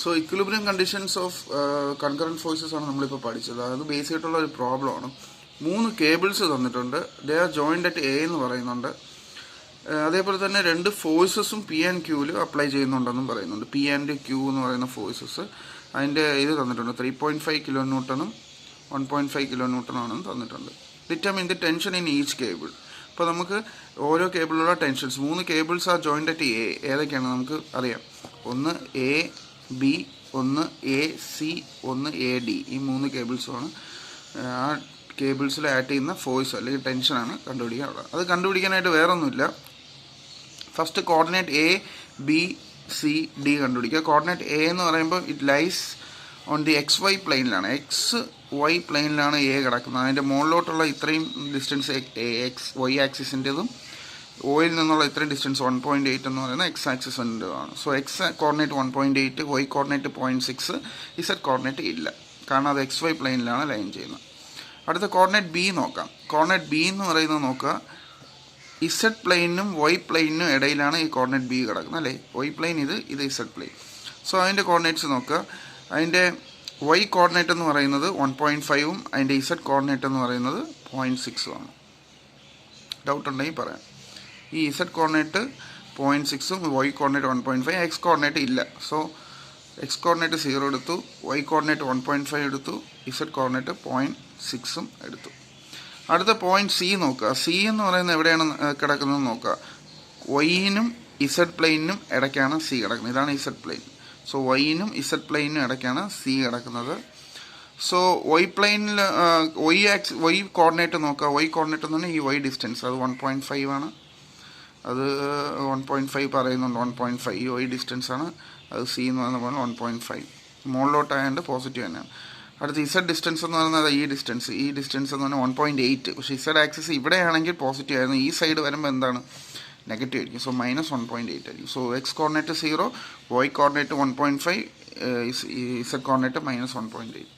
So equilibrium conditions of concurrent forces ആണ് നമ്മളിപ്പോൾ പഠിച്ചത്. അത് ബേസ് ചെയ്തിട്ടുള്ള ഒരു പ്രോബ്ലമാണ്. 3 കേബിൾസ് തന്നിട്ടുണ്ട്. They are joined at A എന്ന് പറയുന്നുണ്ട്. അതേപോലെ തന്നെ 2 ഫോഴ്സസും പി ആൻഡ് ക്യൂവിൽ അപ്ലൈ ചെയ്യുന്നുണ്ടെന്നും പറയുന്നുണ്ട്. പി ആൻഡ് ക്യൂ എന്ന് പറയുന്ന ഫോഴ്സസ് അതിൻ്റെ ഇത് തന്നിട്ടുണ്ട്. 3.5 കിലോ ന്യൂട്ടണും 1.5 കിലോ ന്യൂട്ടണാണെന്ന് തന്നിട്ടുണ്ട്. Determine the tension in each cable. അപ്പോൾ നമുക്ക് ഓരോ കേബിളിലുള്ള tensions 3 cables are joined at A. ഏതൊക്കെയാണ് നമുക്ക് അറിയാം. ഒന്ന് എ ബി, ഒന്ന് എ സി, ഒന്ന് എ ഡി. ഈ 3 കേബിൾസുമാണ്. ആ കേബിൾസിൽ ആഡ് ചെയ്യുന്ന ഫോഴ്സ് അല്ലെങ്കിൽ ടെൻഷനാണ് കണ്ടുപിടിക്കാനുള്ളത്. അത് കണ്ടുപിടിക്കാനായിട്ട് വേറെ ഒന്നുമില്ല. First coordinate A B C D കണ്ടുപിടിക്കുക. കോർഡിനേറ്റ് എ എന്ന് പറയുമ്പോൾ it lies on the X Y പ്ലെയിനിലാണ്. എക്സ് വൈ പ്ലെയിനിലാണ് എ കിടക്കുന്നത്. അതിൻ്റെ മുകളിലോട്ടുള്ള ഇത്രയും ഡിസ്റ്റൻസ് എക്സ് വൈ ആക്സിസിൻ്റെതും ഓയിൽ നിന്നുള്ള ഇത്രയും ഡിസ്റ്റൻസ് 1.8 എന്ന് പറയുന്നത് എക്സ് ആക്സിസിൻ്റെതാണ്. So X coordinate 1.8, Y coordinate 0.6, Z coordinate ഇല്ല, കാരണം അത് എക്സ് വൈ പ്ലെയിനിലാണ് ലൈൻ ചെയ്യുന്നത്. അടുത്ത കോർഡിനേറ്റ് ബി നോക്കാം. കോർഡിനേറ്റ് ബി എന്ന് പറയുന്നത് നോക്കുക, ഇസഡ് പ്ലെയിനും വൈ പ്ലെയിനും ഇടയിലാണ് ഈ കോർഡിനേറ്റ് ബി കിടക്കുന്നത് അല്ലേ. വൈ പ്ലെയിൻ ഇത് ഇസഡ് പ്ലെയിൻ. സോ അതിൻ്റെ കോർഡിനേറ്റ്സ് നോക്കുക. അതിൻ്റെ വൈ കോർഡിനേറ്റ് എന്ന് പറയുന്നത് 1.5ഉം അതിൻ്റെ ഇസഡ് കോർഡിനേറ്റ് എന്ന് പറയുന്നത് 0.6ഉം ആണ്. ഡൗട്ട് ഉണ്ടെങ്കിൽ പറയാം. ഈ ഇസഡ് കോർഡിനേറ്റ് 0.6ഉം വൈ കോർഡിനേറ്റ് 1.5, എക്സ് കോർഡിനേറ്റ് ഇല്ല. സോ എക്സ് കോർഡിനേറ്റ് 0 എടുത്തു, വൈ കോർഡിനേറ്റ് 1.5 എടുത്തു, ഇസഡ് കോർഡിനേറ്റ് 0.6ഉം എടുത്തു. അടുത്ത പോയിന്റ് സി നോക്കുക. സി എന്ന് പറയുന്നത് എവിടെയാണ് കിടക്കുന്നത് നോക്കുക. വൈനും ഇസഡ് പ്ലെയിനും ഇടയ്ക്കാണ് സി കിടക്കുന്നത്. ഇതാണ് ഇസഡ് പ്ലെയിൻ. സോ വൈനും ഇസഡ് പ്ലെയിനും ഇടയ്ക്കാണ് സി കിടക്കുന്നത്. സോ വൈ പ്ലെയിനിൽ വൈ കോർഡിനേറ്റ് നോക്കുക. വൈ കോർഡിനേറ്റ് എന്ന് പറഞ്ഞാൽ ഈ വൈ ഡിസ്റ്റൻസ് അത് 1.5 ആണ്. അത് 1.5 പറയുന്നുണ്ട്. 1.5 ഈ വൈ ഡിസ്റ്റൻസ് ആണ്. അത് സി എന്ന് പറയുന്ന പോലെ 1.5 മുകളിലോട്ടായതുകൊണ്ട് പോസിറ്റീവ് തന്നെയാണ്. അടുത്ത ഇസഡ് ഡിസ്റ്റൻസ് എന്ന് പറയുന്നത് ഈ ഡിസ്റ്റൻസ് എന്ന് പറഞ്ഞാൽ 1.8. പക്ഷേ ഇസഡ് ആക്സിസ് ഇവിടെയാണെങ്കിൽ പോസിറ്റീവ് ആയിരുന്നു. ഈ സൈഡ് വരുമ്പോൾ എന്താണ് നെഗറ്റീവ് ആയിരിക്കും. സോ -1.8 ആയിരിക്കും. So X coordinate 0, Y coordinate 1.5, Z coordinate -1.8.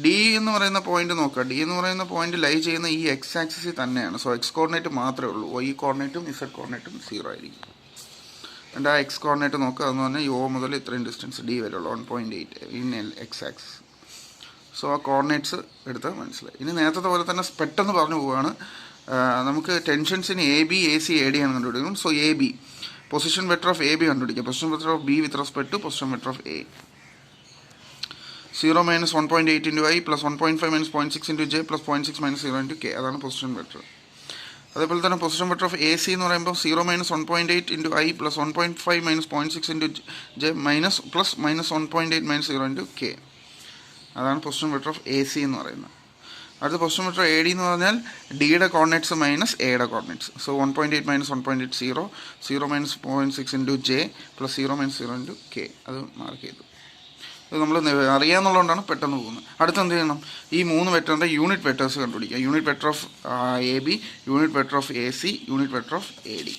D എന്ന് പറയുന്ന പോയിന്റ് നോക്കുക. ഡി എന്ന് പറയുന്ന പോയിന്റ് ലൈ ചെയ്യുന്ന ഈ എക്സ് ആക്സിസിൽ തന്നെയാണ്. സോ എക്സ് കോർഡിനേറ്റ് മാത്രമേ ഉള്ളൂ. വൈ കോർഡിനേറ്റും ഇസഡ് കോർഡിനേറ്റും 0 ആയിരിക്കും. എൻ്റെ ആ എക്സ് കോർഡിനേറ്റ് നോക്കുക. അതെന്ന് പറഞ്ഞാൽ ഒ മുതൽ ഇത്രയും ഡിസ്റ്റൻസ് ഡി വരെയുള്ള 1.8 ഇൻ എക്സ് ആക്സിസ്. സോ ആ കോർഡിനേറ്റ്സ് എടുത്താൽ മനസ്സിലായി. ഇനി നേരത്തെ പോലെ തന്നെ പെട്ടെന്ന് പറഞ്ഞു പോവുകയാണ്. നമുക്ക് ടെൻഷൻസിന് A B A C A D ആണ് കണ്ടുപിടിക്കുന്നത്. So A B position vector of A B കണ്ടുപിടിക്കുക. Position vector of B with respect to position vector of A. 0 - 1.8 into i plus 1.5 - 0.6 into j plus 0.6 - 0 into k. അതാണ് position vector. അതേപോലെ തന്നെ position vector of A C എന്ന് പറയുമ്പോൾ 0 - 1.8 into i plus 1.5 - 0.6 into j plus -1.8 - 0 into k. അതാണ് position vector of A C എന്ന് പറയുന്നത്. അടുത്ത position vector A D എന്ന് പറഞ്ഞാൽ ഡിയുടെ കോർഡിനേറ്റ്സ് മൈനസ് എയുടെ coordinates. So 1.8 - 1.8 0, 0 - 0.6 into j plus 0 - 0 into k. അത് മാർക്ക് ചെയ്തു. ഇത് നമ്മൾ അറിയാമെന്നുള്ളതുകൊണ്ടാണ് പെട്ടെന്ന് പോകുന്നത്. അടുത്ത് എന്ത് ചെയ്യണം? ഈ 3 വെക്ടറിൻ്റെ യൂണിറ്റ് വെക്ടേഴ്സ് കണ്ടുപിടിക്കുക. Unit vector of A B, unit vector of A C, unit vector of A D.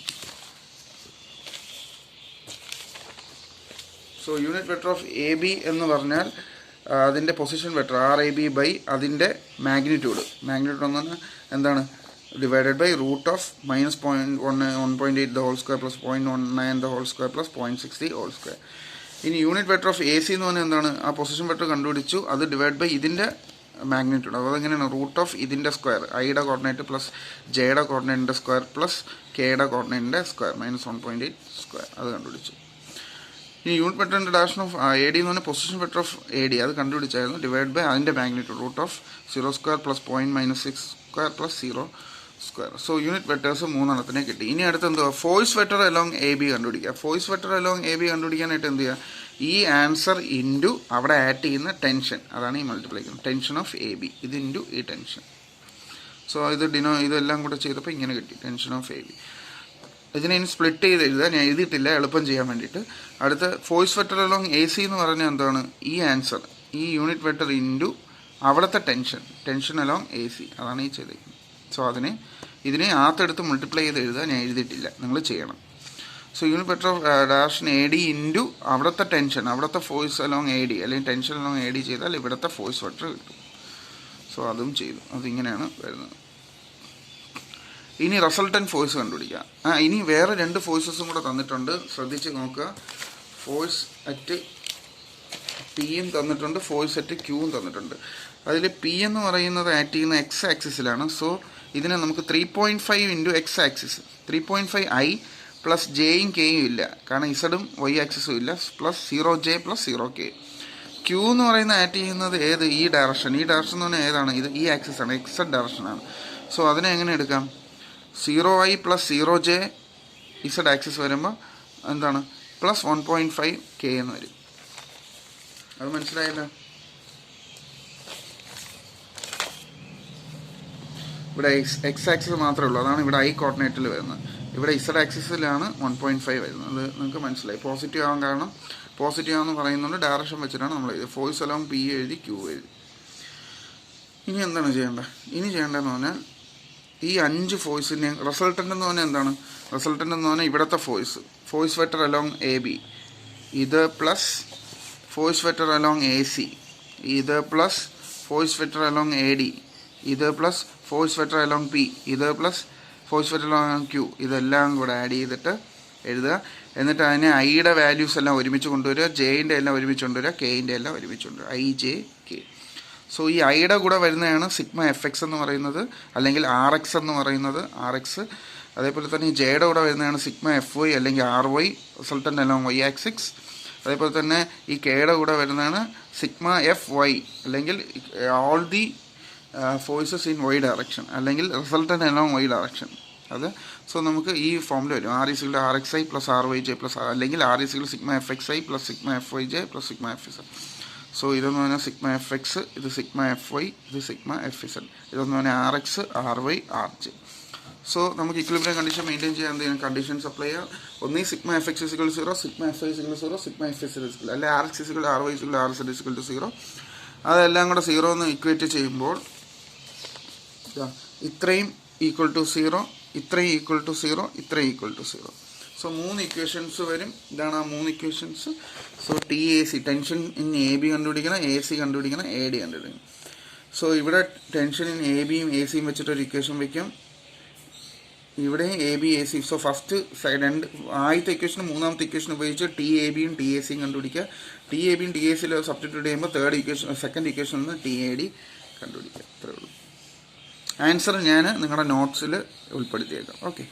So unit vector of A B എന്ന് പറഞ്ഞാൽ അതിൻ്റെ പൊസിഷൻ വെക്ടർ RAB ബൈ അതിൻ്റെ മാഗ്നിറ്റ്യൂഡ് എന്ന് പറഞ്ഞാൽ എന്താണ് divided by root of -1.8 the whole square plus 0.19 the whole square plus 0.6 the whole square. ഇനി unit vector of A C എന്ന് പറഞ്ഞാൽ എന്താണ്? ആ പൊസിഷൻ വെക്ടർ കണ്ടുപിടിച്ചു, അത് ഡിവൈഡ് ബൈ ഇതിൻ്റെ മാഗ്നിറ്റ്യൂഡ്. അതെങ്ങനെയാണ്? റൂട്ട് ഓഫ് ഇതിൻ്റെ സ്ക്വയർ, ഐയുടെ കോർഡിനേറ്റ് പ്ലസ് ജെയുടെ കോർഡിനേറ്റിൻ്റെ സ്ക്വയർ പ്ലസ് കെയുടെ കോർഡിനേറ്റിൻ്റെ സ്ക്വയർ -1.8 സ്ക്വയർ. അത് കണ്ടുപിടിച്ചു. ഇനി യൂണിറ്റ് വെക്ടറിൻ്റെ ഡയറക്ഷൻ ഓഫ് എ ഡി എന്ന് പറഞ്ഞാൽ position vector of A D അത് കണ്ടുപിടിച്ചായിരുന്നു. ഡിവൈഡ് ബൈ അതിൻ്റെ magnitude root of 0 square plus 0.6 square plus 0 square. So unit vectors 3 കിട്ടി. ഇനി അടുത്ത് എന്തുവാ? Force vector along A B കണ്ടുപിടിക്കുക. Force vector along A B കണ്ടുപിടിക്കാനായിട്ട് എന്ത് ചെയ്യുക? ഈ ആൻസർ ഇൻറ്റു അവിടെ ആഡ് ചെയ്യുന്ന ടെൻഷൻ, അതാണ് ഈ മൾട്ടിപ്ലൈ ചെയ്യുന്നത്. ടെൻഷൻ ഓഫ് എ ബി ഇത് ഇൻറ്റു ഈ ടെൻഷൻ. സോ ഇതെല്ലാം കൂടെ ചെയ്തപ്പോൾ ഇങ്ങനെ കിട്ടി ടെൻഷൻ ഓഫ് എ ബി. ഇതിനെ ഇനി സ്പ്ലിറ്റ് ചെയ്ത് എഴുതുക. ഞാൻ എഴുതിയിട്ടില്ല എളുപ്പം ചെയ്യാൻ വേണ്ടിയിട്ട്. അടുത്ത force vector along A C എന്ന് പറഞ്ഞാൽ എന്താണ്? ഈ ആൻസർ ഈ യൂണിറ്റ് വെക്ടർ ഇൻറ്റു അവിടുത്തെ ടെൻഷൻ അലോങ് എ സി, അതാണ് ഈ ചെയ്തേക്കുന്നത്. സോ ഇതിനെ ആത്തെടുത്ത് മൾട്ടിപ്ലൈ ചെയ്ത് എഴുതുക. ഞാൻ എഴുതിയിട്ടില്ല, നിങ്ങൾ ചെയ്യണം. So unit vector of direction A D into അവിടുത്തെ ടെൻഷൻ, അവിടുത്തെ ഫോഴ്സ് അലോങ് എ ഡി അല്ലെങ്കിൽ ടെൻഷൻ അലോങ് എ ഡി ചെയ്താൽ ഇവിടുത്തെ ഫോഴ്സ് വെക്ടർ കിട്ടും. സോ അതും ചെയ്തു. അതിങ്ങനെയാണ് വരുന്നത്. ഇനി റിസൾട്ടൻറ്റ് ഫോഴ്സ് കണ്ടുപിടിക്കുക. ഇനി വേറെ 2 ഫോഴ്സസും കൂടെ തന്നിട്ടുണ്ട്, ശ്രദ്ധിച്ച് നോക്കുക. ഫോഴ്സ് അറ്റ് പിയും തന്നിട്ടുണ്ട്, ഫോഴ്സ് അറ്റ് ക്യൂവും തന്നിട്ടുണ്ട്. അതിൽ പി എന്ന് പറയുന്നത് ആക്ട് ചെയ്യുന്ന എക്സ് ആക്സിസിലാണ്. സോ ഇതിനെ നമുക്ക് 3.5 into X axis, 3.5 I plus ജെയും കെയും ഇല്ല, കാരണം ഇസഡും വൈ ആക്സിസും ഇല്ല, plus 0J plus 0K. Q എന്ന് പറയുന്ന ആക്ട് ചെയ്യുന്നത് ഏത്? ഈ ഡയറക്ഷൻ എന്ന് പറഞ്ഞാൽ ഏതാണ്? ഇത് ഈ ആക്സിസാണ്, എക്സഡ് ഡയറക്ഷനാണ്. സോ അതിനെ എങ്ങനെ എടുക്കാം? 0I plus 0J Z axis വരുമ്പോൾ എന്താണ്? പ്ലസ് 1.5K എന്ന് വരും. അത് മനസ്സിലായല്ലോ? ഇവിടെ എക്സ് ആക്സിസ് മാത്രമേ ഉള്ളൂ, അതാണ് ഇവിടെ ഐ കോർഡിനേറ്റിൽ വരുന്നത്. ഇവിടെ ഇസഡ് ആക്സിസിലാണ് 1.5 വരുന്നത്. അത് നിങ്ങൾക്ക് മനസ്സിലായി. പോസിറ്റീവ് ആവാൻ കാരണം പോസിറ്റീവ് ആണെന്ന് പറയുന്നുണ്ട്, ഡയറക്ഷൻ വെച്ചിട്ടാണ് നമ്മൾ എഴുതി. ഫോഴ്സ് അലോങ് പി എഴുതി, ക്യൂ എഴുതി. ഇനി എന്താണ് ചെയ്യേണ്ടത്? ഇനി ചെയ്യേണ്ടതെന്ന് പറഞ്ഞാൽ ഈ 5 ഫോഴ്സിനെ റിസൾട്ടൻ്റ് എന്ന് പറഞ്ഞാൽ എന്താണ്? റിസൾട്ടൻ്റ് എന്ന് പറഞ്ഞാൽ ഇവിടുത്തെ force vector along A B, ഇത് plus force vector along A C, ഇത് plus force vector along A D, ഇത് plus force vector along P, ഇത് plus force vector along Q, ഇതെല്ലാം കൂടെ ആഡ് ചെയ്തിട്ട് എഴുതുക. എന്നിട്ട് അതിനെ ഐയുടെ വാല്യൂസ് എല്ലാം ഒരുമിച്ച് കൊണ്ടുവരിക, ജെയിൻ്റെ എല്ലാം ഒരുമിച്ച് കൊണ്ടുവരിക, കെയിൻ്റെ എല്ലാം ഒരുമിച്ച് കൊണ്ടുവരിക, ഐ ജെ കെ. സോ ഈ ഐയുടെ കൂടെ വരുന്നതാണ് സിഗ്മ എഫ് എക്സ് എന്ന് പറയുന്നത്, അല്ലെങ്കിൽ ആർ എക്സ് എന്ന് പറയുന്നത്, ആർ എക്സ്. അതേപോലെ തന്നെ ഈ ജെയുടെ കൂടെ വരുന്നതാണ് സിഗ്മ എഫ് വൈ അല്ലെങ്കിൽ R Y, resultant along Y axis. അതേപോലെ തന്നെ ഈ കെയുടെ കൂടെ വരുന്നതാണ് സിഗ്മ എഫ് വൈ, അല്ലെങ്കിൽ all the forces in Y direction, അല്ലെങ്കിൽ റിസൾട്ടൻ്റ് അലോങ് വൈ ഡയറക്ഷൻ. അത് സോ നമുക്ക് ഈ ഫോമിൽ വരും. R is equal R X I plus R Y J plus R, അല്ലെങ്കിൽ R is equal sigma F X I plus sigma F Y J plus sigma F Z. So ഇതെന്ന് പറഞ്ഞാൽ sigma F X, ഇത് sigma F Y, ഇത് sigma F Z. ഇതെന്ന് പറഞ്ഞാൽ R X, R Y, R J. So നമുക്ക് equilibrium condition maintain ചെയ്യാൻ എന്തെങ്കിലും conditions apply ചെയ്യാം. ഒന്നീ sigma F X is equal 0, sigma F I is equal 0, sigma F Z is equal, അല്ലെങ്കിൽ R X is equal R Y is equal R Z is equal 0. അതെല്ലാം കൂടെ 0 എന്ന് equate ചെയ്യുമ്പോൾ ഇത്രയും ഈക്വൽ ടു 0, ഇത്രയും ഈക്വൽ ടു 0, ഇത്രയും ഈക്വൽ ടു 0. സോ 3 ഇക്വേഷൻസ് വരും. ഇതാണ് ആ 3 equations. So T A C, tension in A B കണ്ടുപിടിക്കണം, എ സി കണ്ടുപിടിക്കണം, എ ഡി കണ്ടുപിടിക്കണം. സോ ഇവിടെ ടെൻഷൻ ഇൻ എ ബിയും എ സിയും വെച്ചിട്ടൊരു ഇക്വേഷൻ വയ്ക്കും, ഇവിടെ A B A C. So first ആദ്യത്തെ ഇക്വേഷനും മൂന്നാമത്തെ ഇക്വേഷൻ ഉപയോഗിച്ച് ടി എ ബിയും ടി എ സിയും കണ്ടുപിടിക്കുക. ടി എ ബിയും ടി എ സിയിൽ സബ്സ്റ്റിറ്റ്യൂട്ട് ചെയ്യുമ്പോൾ സെക്കൻഡ് ഇക്വേഷനിൽ നിന്ന് ടി എ ഡി കണ്ടുപിടിക്കുക. അത്രേ ഉള്ളൂ. ആൻസർ ഞാൻ നിങ്ങളുടെ നോട്ട്സിൽ ഉൾപ്പെടുത്തിയേക്കാം. ഓക്കെ.